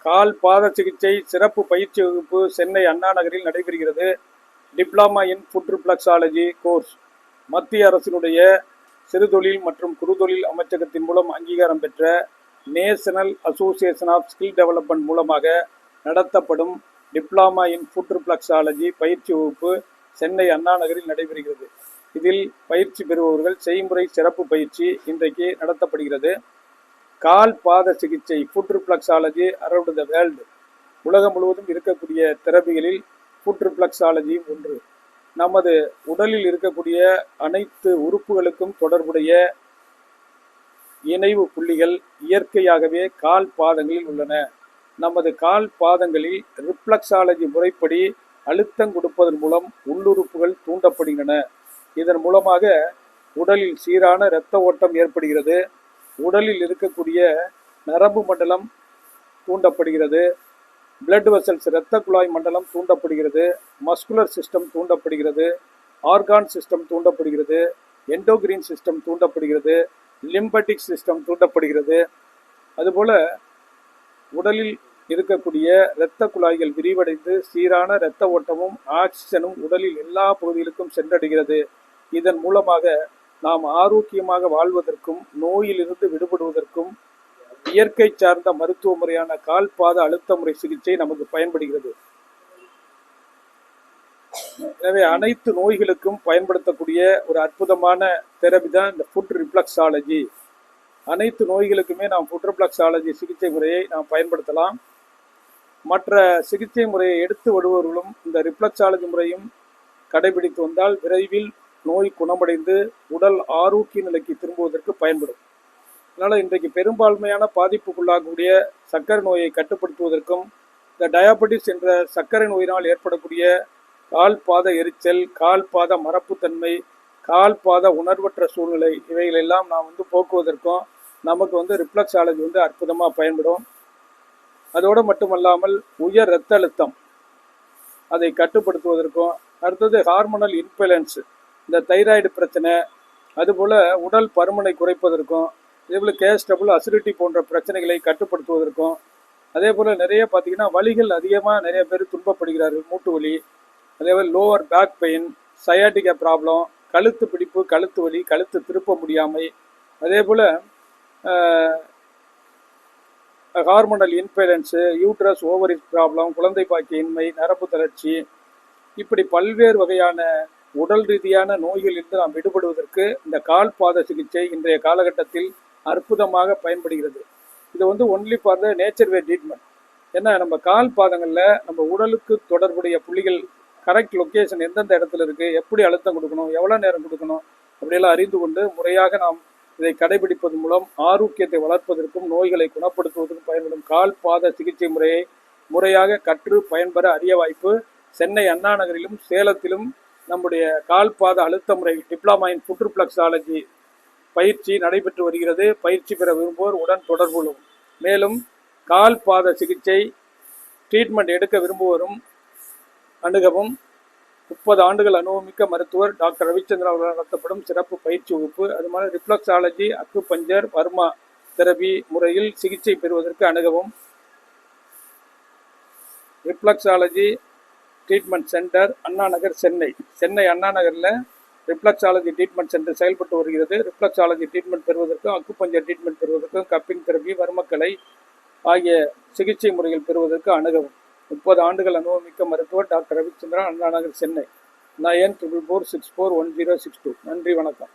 கால் பாத சிகிச்சை சிறப்பு பயிற்சி வகுப்பு சென்னை அண்ணா நகரில் நடைபெறுகிறது. Diploma in foot reflexology course மத்திய அரசினுடைய சிறுதொழில் மற்றும் குறுதொழில் அமைச்சகத்தின் மூலம் அங்கீகாரம் பெற்ற national association of skill development மூலமாக நடத்தப்படும் டிப்ளமா இன் ஃபுட் ரிஃப்ளெக்ஸாலஜி பயிற்சி வகுப்பு சென்னை அண்ணா நகரில் நடைபெறுகிறது. இதில் பயிற்சி பெறுபவர்கள் செய்முறை சிறப்பு பயிற்சி இன்றைக்கு நடத்தப்படுகிறது. கால் பாத சிகிச்சை food reflexology around the world, உலகம் முழுவதும் இருக்கக்கூடிய தெரபிகளில் ஃபுட் ரிஃப்ளெக்ஸாலஜியும் ஒன்று. நமது உடலில் இருக்கக்கூடிய அனைத்து உறுப்புகளுக்கும் தொடர்புடைய இணைவு புள்ளிகள் இயற்கையாகவே கால் பாதங்களில் உள்ளன. நமது கால் பாதங்களில் ரிஃப்ளெக்ஸாலஜி முறைப்படி அழுத்தம் கொடுப்பதன் மூலம் உள்ளுறுப்புகள் தூண்டப்படுகின்றன. இதன் மூலமாக உடலில் சீரான இரத்த ஓட்டம் ஏற்படுகிறது. உடலில் இருக்கக்கூடிய நரம்பு மண்டலம் தூண்டப்படுகிறது. பிளட் வெசல்ஸ் இரத்த குழாய் மண்டலம் தூண்டப்படுகிறது. மஸ்குலர் சிஸ்டம் தூண்டப்படுகிறது. ஆர்கான் சிஸ்டம் தூண்டப்படுகிறது. எண்டோகிரீன் சிஸ்டம் தூண்டப்படுகிறது. லிம்பட்டிக் சிஸ்டம் தூண்டப்படுகிறது. அதுபோல உடலில் இருக்கக்கூடிய இரத்த குழாய்கள் விரிவடைந்து சீரான இரத்த ஓட்டமும் ஆக்சிஜனும் உடலில் எல்லா பகுதிகளுக்கும் சென்றடைகிறது. இதன் மூலமாக நாம் ஆரோக்கியமாக வாழ்வதற்கும் நோயிலிருந்து விடுபடுவதற்கும் இயற்கை சார்ந்த மருத்துவ முறையான கால் பாத அழுத்த முறை சிகிச்சை நமக்கு பயன்படுகிறது. எனவே அனைத்து நோய்களுக்கும் பயன்படுத்தக்கூடிய ஒரு அற்புதமான தெரபி தான் இந்த ஃபுட் ரிஃப்ளெக்ஸாலஜி. அனைத்து நோய்களுக்குமே நாம் ஃபுட் ரிஃப்ளெக்ஸாலஜி சிகிச்சை முறையை நாம் பயன்படுத்தலாம். மற்ற சிகிச்சை முறையை எடுத்து வருபவர்களும் இந்த ரிஃப்ளெக்ஸாலஜி முறையும் கடைபிடித்து வந்தால் விரைவில் நோய் குணமடைந்து உடல் ஆரோக்கிய நிலைக்கு திரும்புவதற்கு பயன்படும். அதனால் இன்றைக்கு பெரும்பான்மையான பாதிப்புக்குள்ளாகக்கூடிய சர்க்கரை நோயை கட்டுப்படுத்துவதற்கும் இந்த டயாபெட்டிஸ் என்ற சர்க்கரை நோயினால் ஏற்படக்கூடிய கால் பாத எரிச்சல், கால் பாத மரப்புத்தன்மை, கால் பாத உணர்வற்ற சூழ்நிலை இவைகளெல்லாம் நாம் போக்குவதற்கும் நமக்கு ரிஃப்ளெக்ஸாலஜி அற்புதமாக பயன்படும். அதோடு மட்டுமல்லாமல் உயர் இரத்த அழுத்தம் அதை கட்டுப்படுத்துவதற்கும், அடுத்தது ஹார்மோனல் இன்பேலன்ஸ், இந்த தைராய்டு பிரச்சனை, அதுபோல் உடல் பருமனை குறைப்பதற்கும், இதேபோல் கேஸ்ட்ரபிள் அசிடிட்டி போன்ற பிரச்சனைகளை கட்டுப்படுத்துவதற்கும், அதே போல் நிறைய பார்த்திங்கன்னா வலிகள் அதிகமாக நிறைய பேர் துன்பப்படுகிறார்கள். மூட்டு வலி, அதேபோல் lower back pain, sciatica problem, கழுத்து பிடிப்பு, கழுத்து வலி, கழுத்து திருப்ப முடியாமை, அதே போல் hormonal imbalance, uterus ovaries problem, குழந்தை பாக்கியின்மை, நரம்பு தளர்ச்சி, இப்படி பல்வேறு வகையான உடல் ரீதியான நோய்களிலிருந்து நாம் விடுபடுவதற்கு இந்த கால் பாத சிகிச்சை இன்றைய காலகட்டத்தில் அற்புதமாக பயன்படுகிறது. இது only for the nature way treatment. ஏன்னா நம்ம கால் பாதங்களில் நம்ம உடலுக்கு தொடர்புடைய புள்ளிகள் கரெக்ட் லொக்கேஷன் எந்தெந்த இடத்துல இருக்குது, எப்படி அழுத்தம் கொடுக்கணும், எவ்வளோ நேரம் கொடுக்கணும், அப்படியெல்லாம் அறிந்து கொண்டு முறையாக நாம் இதை கடைபிடிப்பது மூலம் ஆரோக்கியத்தை வளர்ப்பதற்கும் நோய்களை குணப்படுத்துவதற்கும் பயன்படும் கால் பாத சிகிச்சை முறையை முறையாக கற்று பயன்பெற அரிய வாய்ப்பு சென்னை அண்ணா நகரிலும் சேலத்திலும் நம்முடைய கால் பாத அழுத்த முறை டிப்ளமா இன் ஃபுட் ரிஃப்ளெக்ஸாலஜி பயிற்சி நடைபெற்று வருகிறது. பயிற்சி பெற விரும்புவோர் உடன் தொடர்பு கொள்ளும். மேலும் கால் பாத சிகிச்சை ட்ரீட்மெண்ட் எடுக்க விரும்புவோரும் அணுகவும். 30 ஆண்டுகள் அனுபவமிக்க மருத்துவர் டாக்டர் ரவிச்சந்திரன் அவர்கள் நடத்தப்படும் சிறப்பு பயிற்சி வகுப்பு. அது மாதிரி ரிஃப்ளெக்ஸாலஜி, அக்குபஞ்சர், வர்மா தெரபி முறையில் சிகிச்சை பெறுவதற்கு அணுகவும். Reflexology treatment centre Anna Nagar, Chennai Anna நகரில் ரிஃப்ளெக்ஸாலஜி ட்ரீட்மெண்ட் சென்டர் செயல்பட்டு வருகிறது. ரிஃப்ளெக்ஸாலஜி ட்ரீட்மெண்ட் பெறுவதற்கும், அக்குபஞ்சர் ட்ரீட்மெண்ட் பெறுவதற்கும், கப்பிங் தெரபி, வர்மக்கலை ஆகிய சிகிச்சை முறைகள் பெறுவதற்கு அணுகவும். 30 ஆண்டுகள் அனுபவமிக்க மருத்துவர் டாக்டர் ரவிச்சந்திரன், அண்ணா நகர், சென்னை. 9444641062. நன்றி, வணக்கம்.